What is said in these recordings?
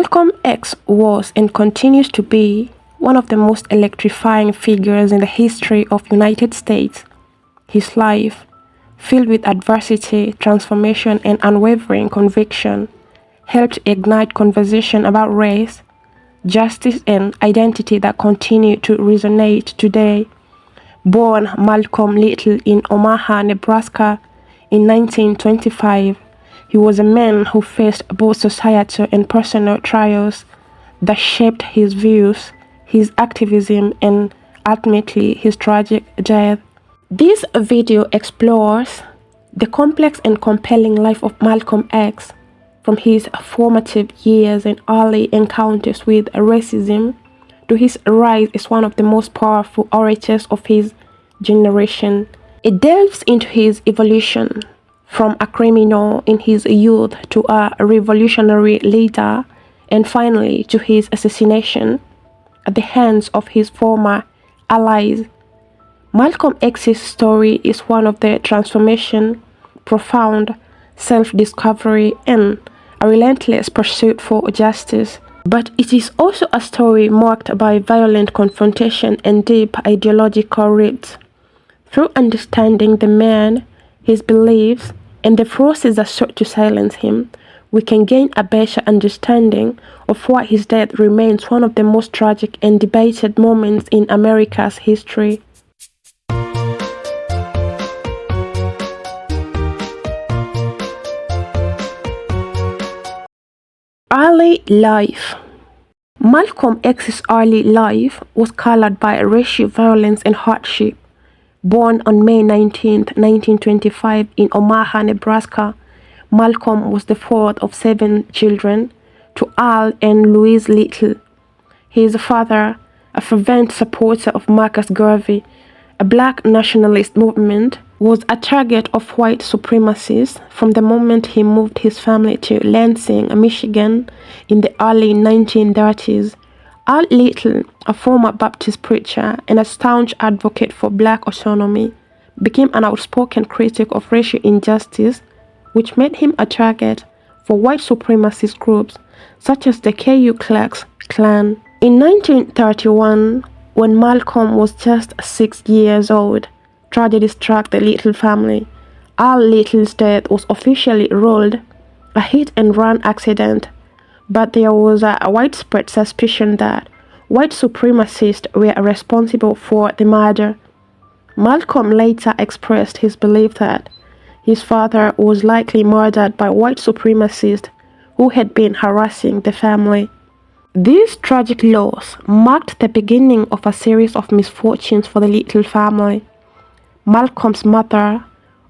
Malcolm X was and continues to be one of the most electrifying figures in the history of the United States. His life, filled with adversity, transformation, and unwavering conviction, helped ignite conversation about race, justice, and identity that continue to resonate today. Born Malcolm Little in Omaha, Nebraska in 1925, he was a man who faced both societal and personal trials that shaped his views, his activism, and ultimately his tragic death. This video explores the complex and compelling life of Malcolm X, from his formative years and early encounters with racism to his rise as one of the most powerful orators of his generation. It delves into his evolution from a criminal in his youth to a revolutionary leader, and finally to his assassination at the hands of his former allies. Malcolm X's story is one of the transformation, profound self-discovery, and a relentless pursuit for justice. But it is also a story marked by violent confrontation and deep ideological roots. Through understanding the man, his beliefs, and the forces that sought to silence him, we can gain a better understanding of why his death remains one of the most tragic and debated moments in America's history. Early life. Malcolm X's early life was colored by racial violence and hardship. Born on May 19, 1925 in Omaha, Nebraska, Malcolm was the fourth of 7 children to Al and Louise Little. His father, a fervent supporter of Marcus Garvey, a black nationalist movement, was a target of white supremacists from the moment he moved his family to Lansing, Michigan in the early 1930s. Al Little, a former Baptist preacher and a staunch advocate for black autonomy, became an outspoken critic of racial injustice, which made him a target for white supremacist groups such as the Ku Klux Klan. In 1931, when Malcolm was just 6 years old, tragedy struck the Little family. Al Little's death was officially ruled a hit-and-run accident, but there was a widespread suspicion that white supremacists were responsible for the murder. Malcolm later expressed his belief that his father was likely murdered by white supremacists who had been harassing the family. This tragic loss marked the beginning of a series of misfortunes for the Little family. Malcolm's mother,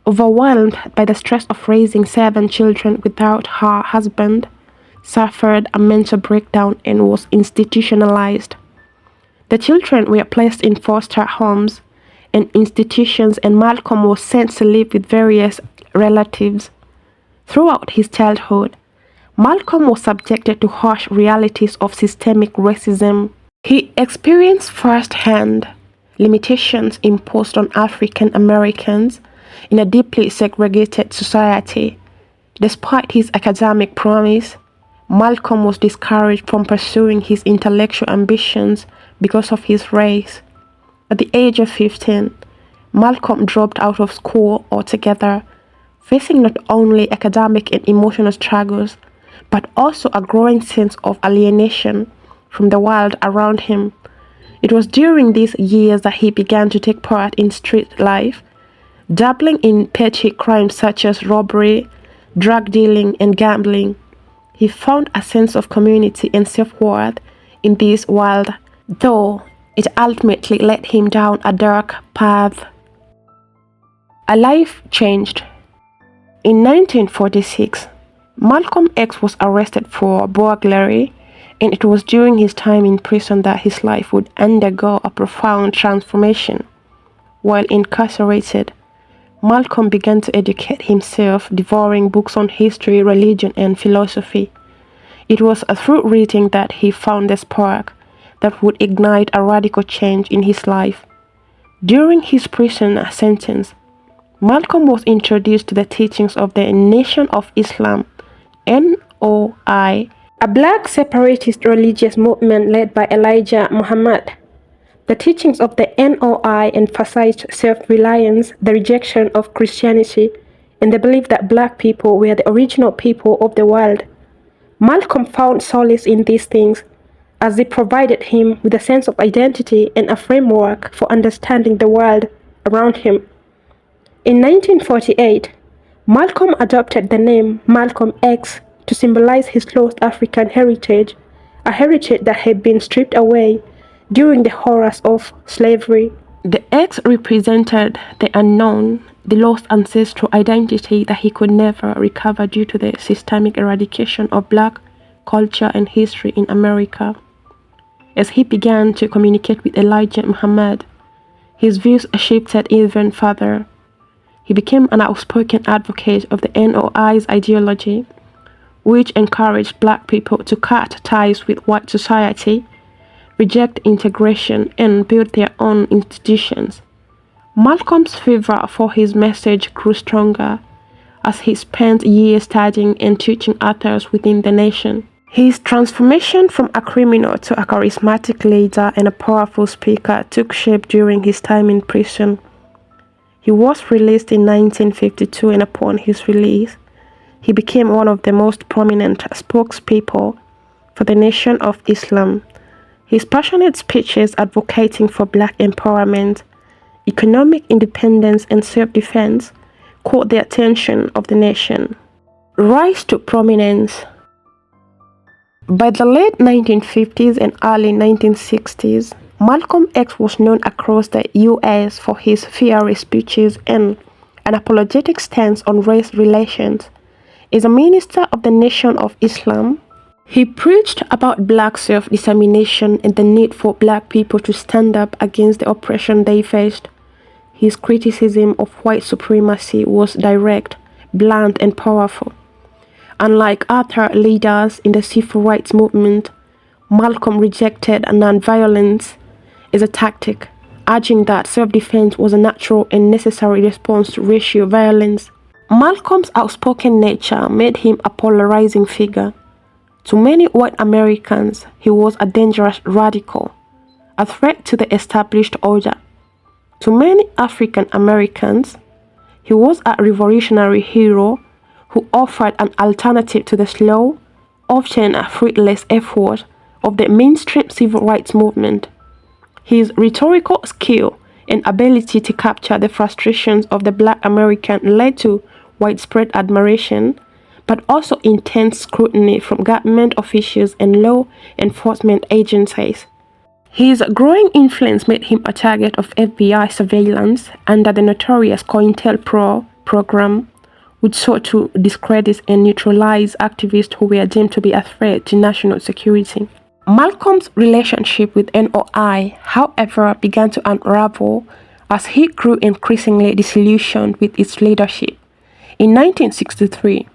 overwhelmed by the stress of raising 7 children without her husband, suffered a mental breakdown and was institutionalized. The children were placed in foster homes and institutions, and Malcolm was sent to live with various relatives. Throughout his childhood, Malcolm was subjected to harsh realities of systemic racism. He experienced firsthand limitations imposed on African Americans in a deeply segregated society. Despite his academic promise, Malcolm was discouraged from pursuing his intellectual ambitions because of his race. At the age of 15, Malcolm dropped out of school altogether, facing not only academic and emotional struggles, but also a growing sense of alienation from the world around him. It was during these years that he began to take part in street life, dabbling in petty crimes such as robbery, drug dealing, and gambling. He found a sense of community and self-worth in this world, though it ultimately led him down a dark path. A life changed. In 1946, Malcolm X was arrested for burglary, and it was during his time in prison that his life would undergo a profound transformation. While incarcerated, Malcolm began to educate himself, devouring books on history, religion, and philosophy. It was through reading that he found the spark that would ignite a radical change in his life. During his prison sentence, Malcolm was introduced to the teachings of the Nation of Islam, NOI, a black separatist religious movement led by Elijah Muhammad. The teachings of the NOI emphasized self-reliance, the rejection of Christianity, and the belief that black people were the original people of the world. Malcolm found solace in these things, as they provided him with a sense of identity and a framework for understanding the world around him. In 1948, Malcolm adopted the name Malcom X to symbolize his lost African heritage, a heritage that had been stripped away during the horrors of slavery. The X represented the unknown, the lost ancestral identity that he could never recover due to the systemic eradication of black culture and history in America. As he began to communicate with Elijah Muhammad, his views shifted even further. He became an outspoken advocate of the NOI's ideology, which encouraged black people to cut ties with white society, reject integration, and build their own institutions. Malcolm's fervor for his message grew stronger as he spent years studying and teaching others within the nation. His transformation from a criminal to a charismatic leader and a powerful speaker took shape during his time in prison. He was released in 1952, and upon his release, he became one of the most prominent spokespeople for the Nation of Islam. His passionate speeches advocating for black empowerment, economic independence, and self-defense caught the attention of the nation. Rise to prominence. By the late 1950s and early 1960s, Malcolm X was known across the U.S. for his fiery speeches and an apologetic stance on race relations. As a minister of the Nation of Islam, he preached about black self-determination and the need for black people to stand up against the oppression they faced. His criticism of white supremacy was direct, blunt, and powerful. Unlike other leaders in the civil rights movement, Malcolm rejected nonviolence as a tactic, urging that self-defense was a natural and necessary response to racial violence. Malcolm's outspoken nature made him a polarizing figure. To many white Americans, he was a dangerous radical, a threat to the established order. To many African Americans, he was a revolutionary hero who offered an alternative to the slow, often fruitless effort of the mainstream civil rights movement. His rhetorical skill and ability to capture the frustrations of the black American led to widespread admiration, but also intense scrutiny from government officials and law enforcement agencies. His growing influence made him a target of FBI surveillance under the notorious COINTELPRO program, which sought to discredit and neutralize activists who were deemed to be a threat to national security. Malcolm's relationship with NOI, however, began to unravel as he grew increasingly disillusioned with its leadership. In 1963,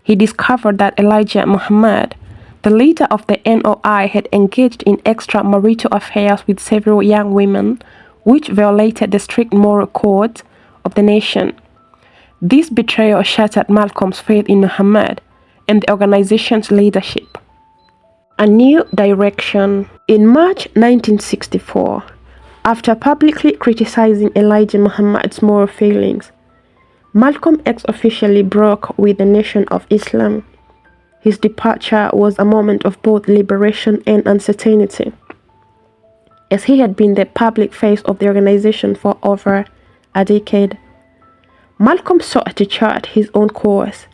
he discovered that Elijah Muhammad, the leader of the NOI, had engaged in extramarital affairs with several young women, which violated the strict moral codes of the nation. This betrayal shattered Malcolm's faith in Muhammad and the organization's leadership. A new direction. In March 1964, after publicly criticizing Elijah Muhammad's moral failings, Malcolm X officially broke with the Nation of Islam. His departure was a moment of both liberation and uncertainty, as he had been the public face of the organization for over a decade. Malcolm sought to chart his own course,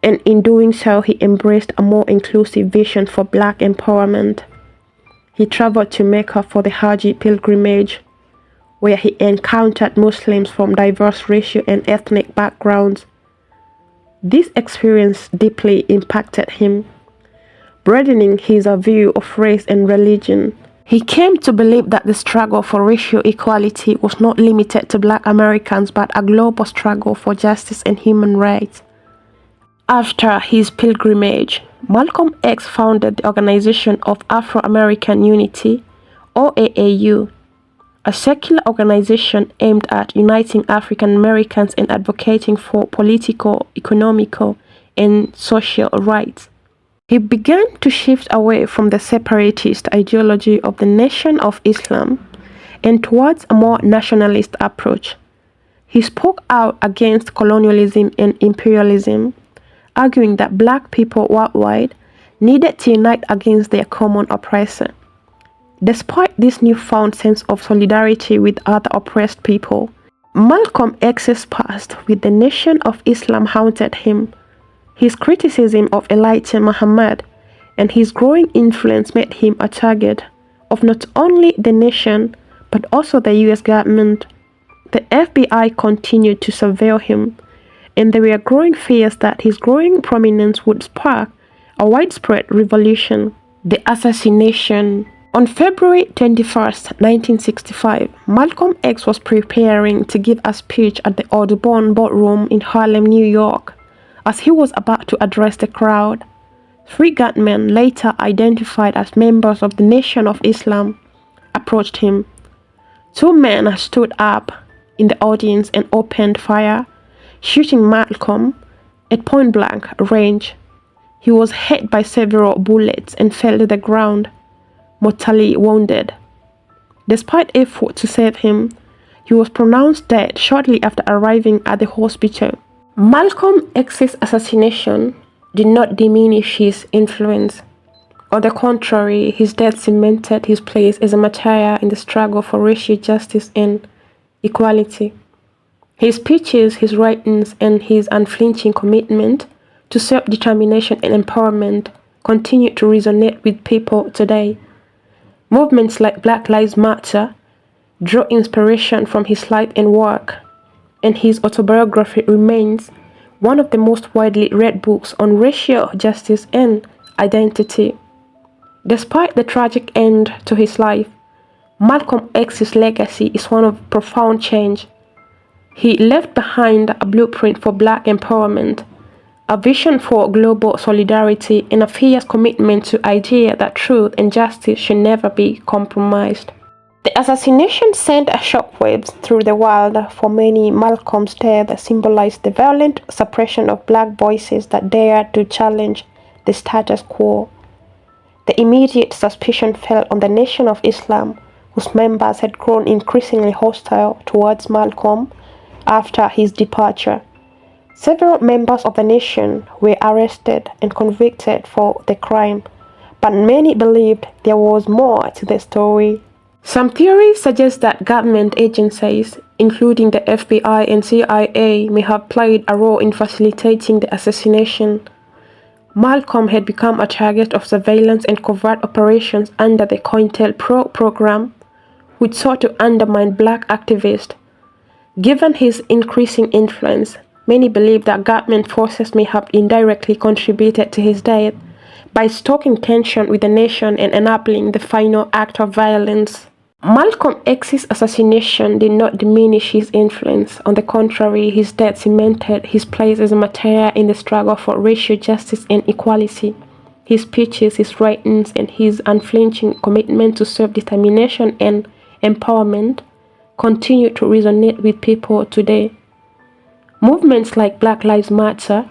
and in doing so, he embraced a more inclusive vision for black empowerment. He traveled to Mecca for the Hajj pilgrimage, where he encountered Muslims from diverse racial and ethnic backgrounds. This experience deeply impacted him, broadening his view of race and religion. He came to believe that the struggle for racial equality was not limited to black Americans but a global struggle for justice and human rights. After his pilgrimage, Malcolm X founded the Organization of Afro-American Unity, or AAU, a secular organization aimed at uniting African Americans and advocating for political, economic, and social rights. He began to shift away from the separatist ideology of the Nation of Islam and towards a more nationalist approach. He spoke out against colonialism and imperialism, arguing that black people worldwide needed to unite against their common oppressor. Despite this newfound sense of solidarity with other oppressed people, Malcolm X's past with the Nation of Islam haunted him. His criticism of Elijah Muhammad and his growing influence made him a target of not only the nation but also the US government. The FBI continued to surveil him, and there were growing fears that his growing prominence would spark a widespread revolution. The assassination. On February 21st, 1965, Malcolm X was preparing to give a speech at the Audubon Ballroom in Harlem, New York. As he was about to address the crowd, 3 gunmen, later identified as members of the Nation of Islam, approached him. 2 men stood up in the audience and opened fire, shooting Malcolm at point-blank range. He was hit by several bullets and fell to the ground, mortally wounded. Despite efforts to save him, he was pronounced dead shortly after arriving at the hospital. Malcolm X's assassination did not diminish his influence. On the contrary, his death cemented his place as a martyr in the struggle for racial justice and equality. His speeches, his writings, and his unflinching commitment to self-determination and empowerment continue to resonate with people today. Movements like Black Lives Matter draw inspiration from his life and work, and his autobiography remains one of the most widely read books on racial justice and identity. Despite the tragic end to his life, Malcolm X's legacy is one of profound change. He left behind a blueprint for black empowerment, a vision for global solidarity, and a fierce commitment to the idea that truth and justice should never be compromised. The assassination sent shockwaves through the world. For many, Malcolm's death symbolized the violent suppression of black voices that dared to challenge the status quo. The immediate suspicion fell on the Nation of Islam, whose members had grown increasingly hostile towards Malcolm after his departure. Several members of the nation were arrested and convicted for the crime, but many believed there was more to the story. Some theories suggest that government agencies, including the FBI and CIA, may have played a role in facilitating the assassination. Malcolm had become a target of surveillance and covert operations under the COINTELPRO program, which sought to undermine black activists. Given his increasing influence, many believe that government forces may have indirectly contributed to his death by stoking tension with the nation and enabling the final act of violence. Malcolm X's assassination did not diminish his influence. On the contrary, his death cemented his place as a martyr in the struggle for racial justice and equality. His speeches, his writings, and his unflinching commitment to self-determination and empowerment continue to resonate with people today. Movements like Black Lives Matter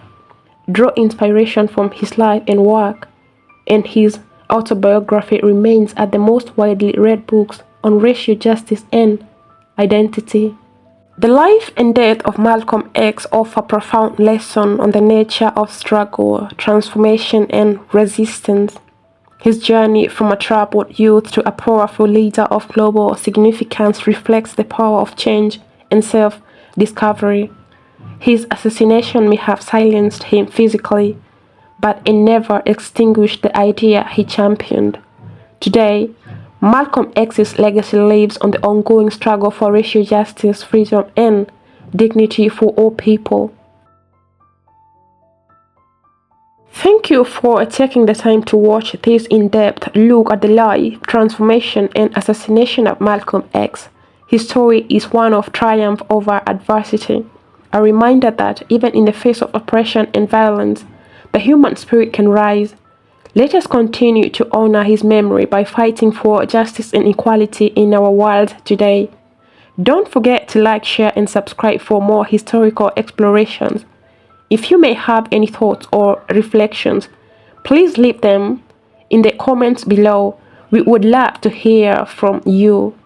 draw inspiration from his life and work, and his autobiography remains at the most widely read books on racial justice and identity. The life and death of Malcolm X offer profound lessons on the nature of struggle, transformation, and resistance. His journey from a troubled youth to a powerful leader of global significance reflects the power of change and self-discovery. His assassination may have silenced him physically, but it never extinguished the idea he championed. Today, Malcolm X's legacy lives on the ongoing struggle for racial justice, freedom, and dignity for all people. Thank you for taking the time to watch this in-depth look at the life, transformation, and assassination of Malcolm X. His story is one of triumph over adversity, a reminder that even in the face of oppression and violence, the human spirit can rise. Let us continue to honor his memory by fighting for justice and equality in our world today. Don't forget to like, share, and subscribe for more historical explorations. If you may have any thoughts or reflections, Please leave them in the comments below. We would love to hear from you.